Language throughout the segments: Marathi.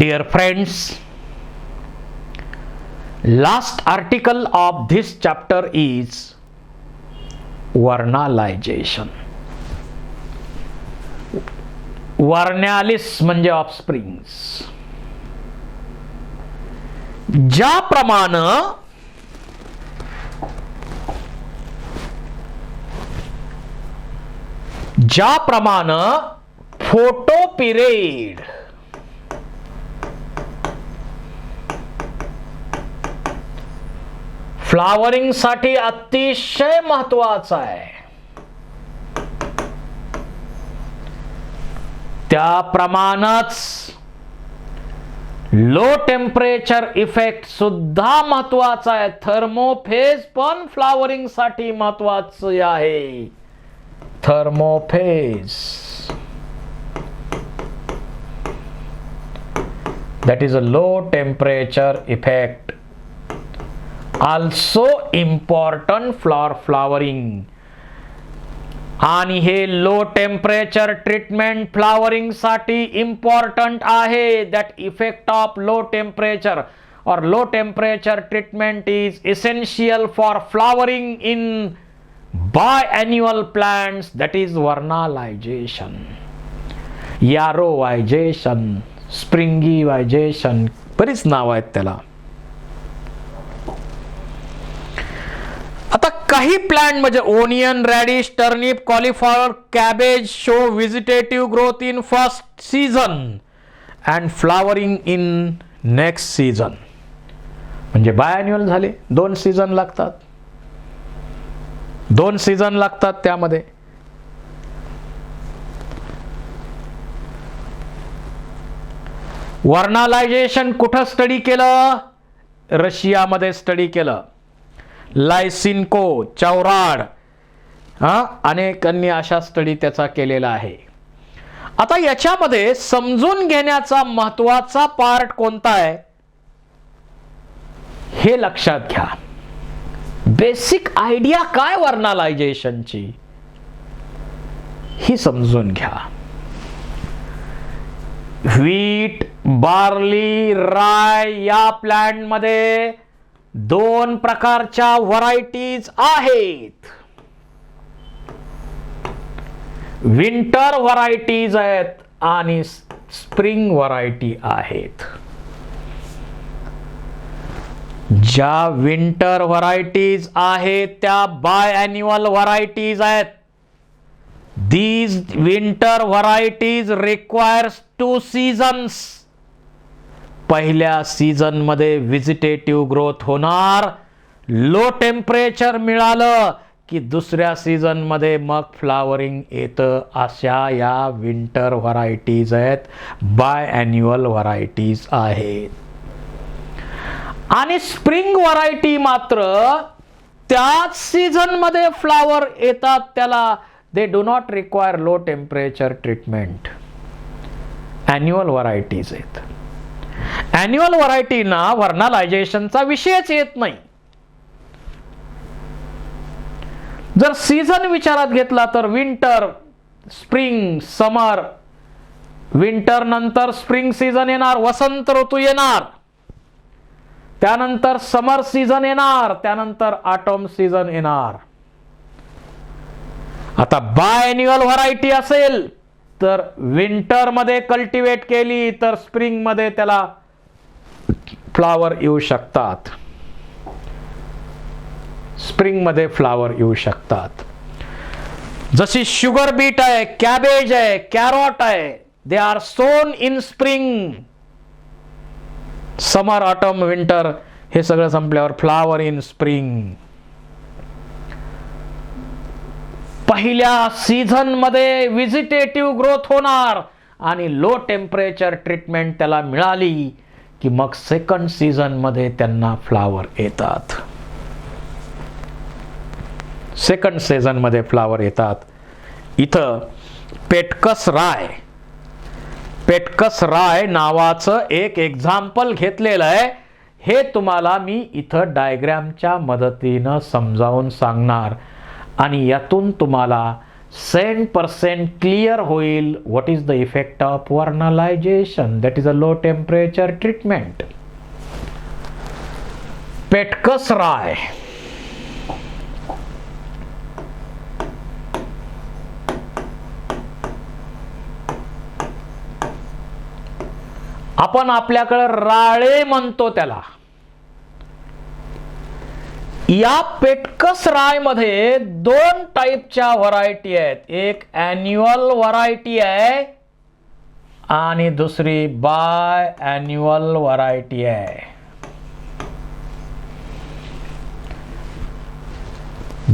Dear friends, last article of this chapter is vernalization. Vernalis म्हणजे ऑफस्प्रिंग्स. ज्याप्रमाणे फोटो पिरियड फ्लावरिंग साठी अतिशय महत्वाचा आहे, त्याप्रमाणेच लो टेम्परेचर इफेक्ट सुद्धा महत्वाचा आहे. थर्मोफेज पण फ्लावरिंग साठी महत्वाचे आहे. थर्मोफेज, that is a low temperature effect, also important for flowering. आणि हे लो टेम्परेचर ट्रीटमेंट फ्लावरिंग साठी इम्पॉर्टंट आहे. That effect of low temperature और low temperature treatment is essential for flowering in biennial plants, that is vernalisation, yarovisation, springivisation, बरीच नाव आहेत त्याला. आता काही प्लांट म्हणजे onion, radish, turnip, cauliflower, cabbage show vegetative growth in first season and flowering in next season. म्हणजे बायॲन्युअल झाले, 2 सीझन लागतात, 2 सीझन लागतात. त्यामध्ये वर्नालायझेशन कुठं स्टडी केलं? रशियामध्ये स्टडी केलं. लायसिन्को, चौराड, अनेकांनी अशा स्टडी त्याचा केलेला आहे. आता याच्यामध्ये समजून घेण्याचा महत्वाचा पार्ट कोणता आहे हे लक्षात घ्या. बेसिक आयडिया काय वर्नालायझेशनची ही समजून घ्या. व्हीट, बार्ली, राय या प्लांट मध्ये 2 प्रकारच्या व्हरायटीज आहेत. विंटर व्हरायटीज आहेत आणि स्प्रिंग व्हरायटी आहेत. ज्या विंटर व्हरायटीज आहेत त्या बायॲन्युअल व्हरायटीज आहेत. These winter varieties requires 2 seasons. पहिल्या सीझन मध्ये व्हेजिटेटिव्ह ग्रोथ होणार, लो टेम्परेचर मिळालं की दुसऱ्या सीझन मध्ये मग फ्लावरिंग येतं. अशा या विंटर व्हरायटीज आहेत, बायॲन्युअल व्हरायटीज आहेत. आणि स्प्रिंग व्हरायटी मात्र त्याच सीझन मध्ये फ्लावर येतात, त्याला they do not require low temperature treatment. Annual varieties आहेत. Annual variety ना वर्नालायझेशनचा विषयच येत नाही. जर सीझन विचारात घेतला तर विंटर, स्प्रिंग, समर, विंटर नंतर स्प्रिंग सीझन येणार, वसंत ऋतू येणार, त्यानंतर समर सीझन येणार, त्यानंतर ऑटम सीझन येणार. आता बायॲन्युअल व्हरायटी असेल तर विंटर मध्ये कल्टिवेट केली तर स्प्रिंग मध्ये त्याला फ्लावर येऊ शकतात, स्प्रिंग मध्ये फ्लावर येऊ शकतात. जशी शुगर बीट आहे, कॅबेज आहे, कॅरॉट आहे, दे आर सोन in spring. Summer, autumn, winter हे सगळं संपल्यावर फ्लावर इन स्प्रिंग. पहिल्या सीझन मध्ये व्हेजिटेटिव्ह ग्रोथ होणार आणि लो टेम्परेचर ट्रीटमेंट त्याला मिळाली की मग सेकंड सीझन मध्ये त्यांना फ्लावर येतात. सेकंड सीझन मध्ये फ्लावर येतात. इथं पेटकस राय नावाचं एक एक्झाम्पल घेतलेलं आहे. हे तुम्हाला मी इथं डायग्रामच्या मदतीनं समजावून सांगणार आणि यातून तुम्हाला 100% क्लिअर होईल what is the effect of vernalisation. That is a low temperature treatment. Petkus rye. आपण आपल्याकडे राळे म्हणतो त्याला. या पेटकस राय मध्ये दोन टाईपच्या व्हरायटी आहेत. एक ॲन्युअल व्हरायटी आहे आणि दुसरी बाय ॲन्युअल व्हरायटी आहे.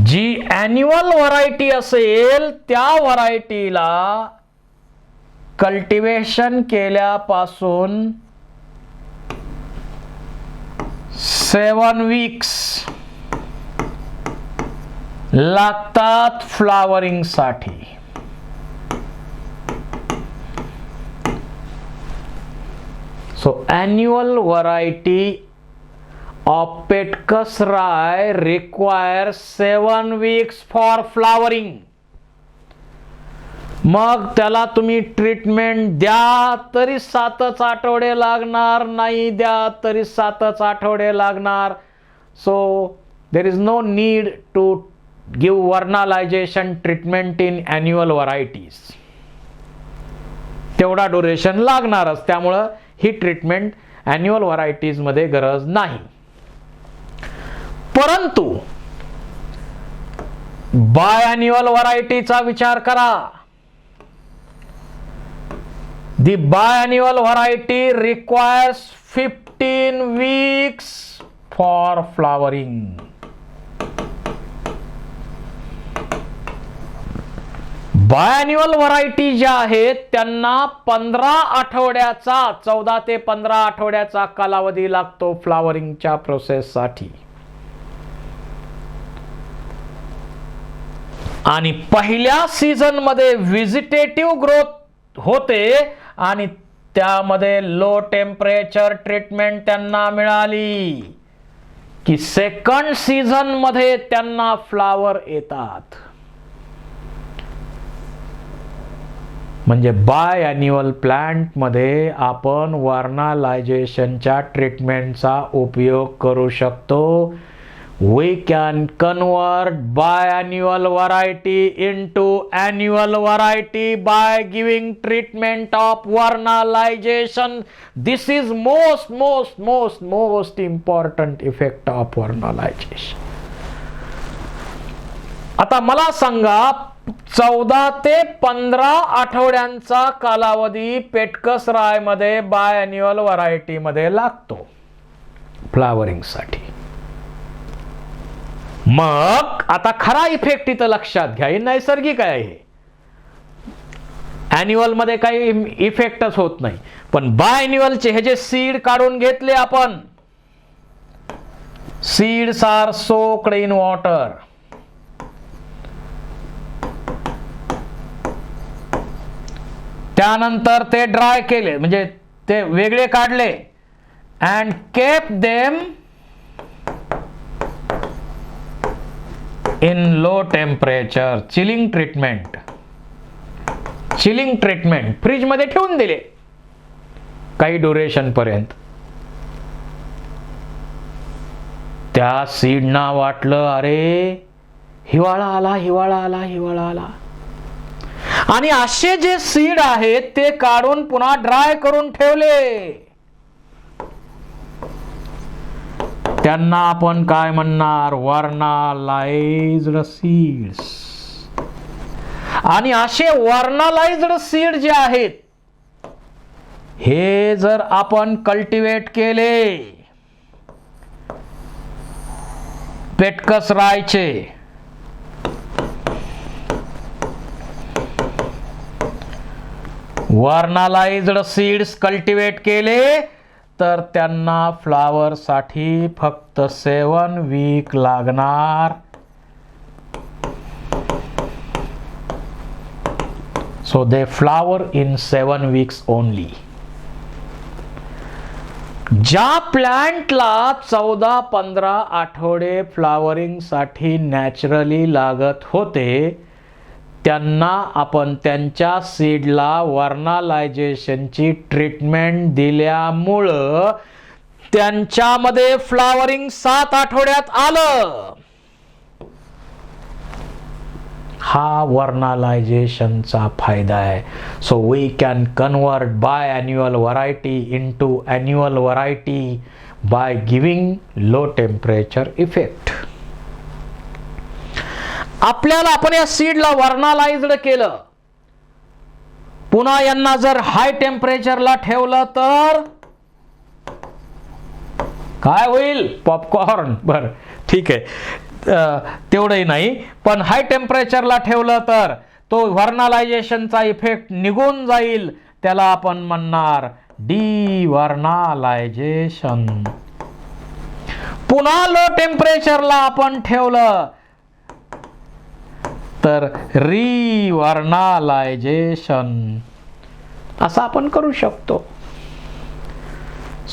जी ॲन्युअल व्हरायटी असेल त्या व्हरायटीला कल्टिवेशन केल्यापासून 7 वीक्स लागतात फ्लावरिंग साठी. So annual variety of Petkus rye requires 7 weeks for flowering. मग त्याला तुम्ही ट्रीटमेंट द्या तरी 7च आठवडे लागणार, नाही द्या तरी 7च आठवडे लागणार. So there is no need to give vernalisation treatment in annual varieties. तेवढा ड्युरेशन लागणारच. त्यामुळं ही ट्रीटमेंट ॲन्युअल व्हरायटीज मध्ये गरज नाही. परंतु बायॲन्युअल व्हरायटीचा विचार करा. The biannual variety requires 15 weeks for flowering. बायॲन्युअल variety ज्या आहेत त्यांना 15 आठवड्याचा 14 ते 15 आठवड्याचा कालावधी लागतो फ्लावरिंगच्या प्रोसेस साठी. आणि पहिल्या सीझन मध्ये व्हिजिटेटिव्ह ग्रोथ होते आणि त्यामध्ये लो टेम्परेचर ट्रीटमेंट त्यांना मिळाली की सेकंड सीझन मध्ये त्यांना फ्लावर येतात. म्हणजे बायॲन्युअल प्लांट मध्ये आपण वर्नलायझेशनच्या ट्रीटमेंटचा उपयोग करू शकतो. We can convert biannual variety into annual variety by giving treatment of vernalization. This is most important effect of vernalization. आता मला सांगा 14 ते 15 आठवड्यांचा कालावधी पेटकस राय मध्ये बायॲन्युअल व्हरायटी मध्ये लागतो फ्लावरिंग साठी. मग आता खरा इफेक्ट इथं लक्षात घ्या. हे नैसर्गिक आहे. ॲन्युअल मध्ये काही इफेक्टच होत नाही. पण बायॲन्युअलचे हे जे सीड काढून घेतले आपण, seeds are soaked in water. त्यानंतर ते ड्राय केले, म्हणजे ते वेगळे काढले and keep them in low temperature. Chilling treatment fridge मध्ये ठेवून दिले काही ड्युरेशन पर्यंत. त्या सीडना वाटलं अरे हिवाळा आला. आणि असे जे सीड आहेत ते काढून पुन्हा ड्राय करून ठेवले. त्यांना आपण काय म्हणणार? वर्नलायझ्ड सीड्स. आणि असे वर्नलायझ्ड सीड जे आहेत हे जर आपण कल्टिवेट केले पेटकस रायचे, वर्नलायझ्ड सीड्स कल्टिवेट केले तर त्यांना फ्लावर साठी फक्त 7 वीक लागणार. So they flower in 7 weeks only. ज्या प्लांटला 14-15 आठवडे फ्लावरिंग साठी नॅचरली लागत होते त्यांना आपण त्यांच्या सीडला वर्नालायझेशनची ट्रीटमेंट दिल्यामुळं त्यांच्यामध्ये फ्लावरिंग 7 आठवड्यात आलं. हा वर्नालायझेशनचा फायदा आहे. So we can convert biennial variety into annual variety by giving low temperature effect. आपल्याला आपण या सीडला वर्नालाइज्ड केलं, पुन्हा यांना जर हाय टेम्परेचरला ठेवलं तर काय होईल? पॉपकॉर्न. बर ठीक आहे, तेवढंही नाही, पण हाय टेम्परेचरला ठेवलं तर तो वर्नालायझेशनचा इफेक्ट निघून जाईल. त्याला आपण म्हणणार डिवर्नालायझेशन. पुन्हा लो टेम्परेचरला आपण ठेवलं तर रिवर्नालायझेशन. असं आपण करू शकतो.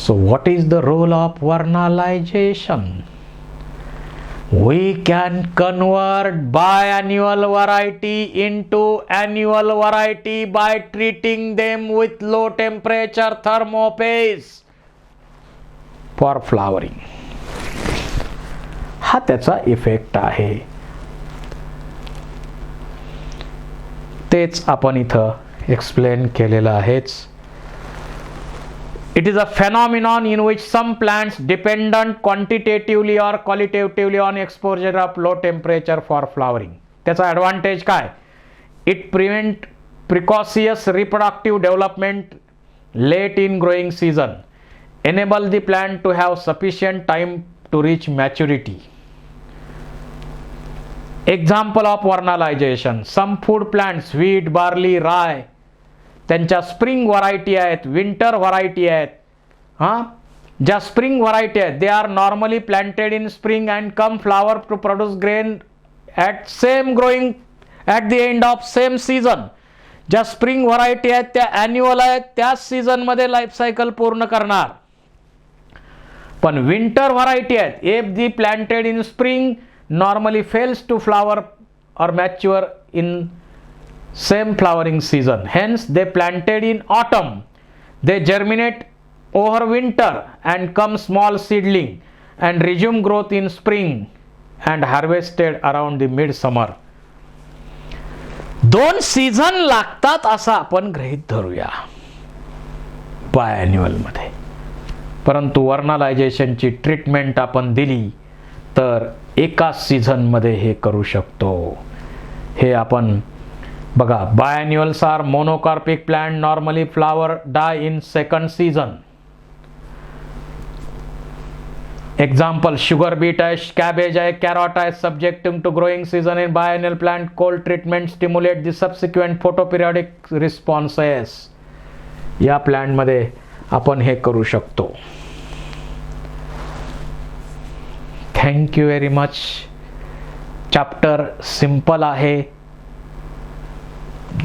So what is the role of vernalisation? We can convert biannual variety into annual variety by treating them with low temperature thermophase for flowering. हा त्याचा इफेक्ट आहे. तेच आपण इथं एक्सप्लेन केलेलं आहेच. It is a phenomenon in which some plants dependent quantitatively or qualitatively on exposure of low temperature for flowering. त्याचा ॲडव्हान्टेज काय? It prevent precocious reproductive development late in growing season, enable the plant to have sufficient time to reach maturity. Example of vernalization: some food plants, wheat, barley, rye, त्यांच्या स्प्रिंग व्हरायटी आहेत, विंटर व्हरायटी आहेत. ज्या स्प्रिंग व्हरायटी आहेत, they are normally planted in spring and come flower to produce grain at same growing at the end of same season. ज्या स्प्रिंग व्हरायटी आहेत त्या ॲन्युअल आहेत, त्याच सीझनमध्ये लाईफ सायकल पूर्ण करणार. पण विंटर व्हरायटी आहेत, if they planted in spring normally fails to flower और mature in same flowering season. Hence they planted in autumn. They germinate over winter and come small seedling and resume growth in spring and harvested around the midsummer. 2 season लागतात असं आपण गृहीत धरूया बायॲन्युअल मध्ये. परंतु वर्नालायझेशनची ट्रीटमेंट आपण दिली तर एका सीझन मध्ये हे करू शकतो. हे आपण बघा, biannuals are monocarpic plant, normally flower die in second season. Example: sugar beet आहे, cabbage आहे, carrot आहे. Subjecting to growing season in biennial plant, cold treatment stimulate the subsequent photoperiodic responses. या प्लांट मध्ये आपण हे करू शकतो. Thank you very much. Chapter simple आहे.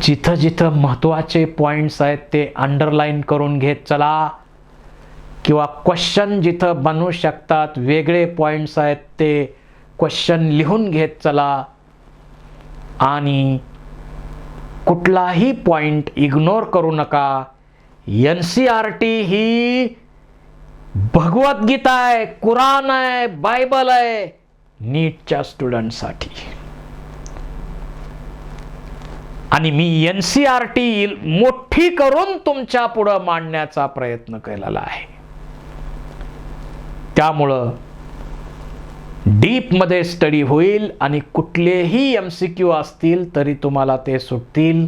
जिथं जिथं महत्त्वाचे पॉइंट्स आहेत ते अंडरलाईन करून घेत चला, किंवा क्वेश्चन जिथं बनवू शकतात, वेगळे पॉइंट्स आहेत ते क्वेश्चन लिहून घेत चला. आणि कुठलाही पॉइंट इग्नोर करू नका. NCERT ही भगवद्गीता आहे, कुराण आहे, बायबल आहे नीटच्या स्टुडंटसाठी. आणि मी NCERT मोठी करून तुमच्या पुढं मांडण्याचा प्रयत्न केलेला आहे. त्यामुळं डीप मध्ये स्टडी होईल आणि कुठलेही MCQ असतील तरी तुम्हाला ते सुटतील.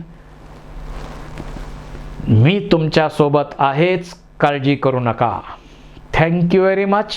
मी तुमच्या सोबत आहेच, काळजी करू नका. Thank you very much.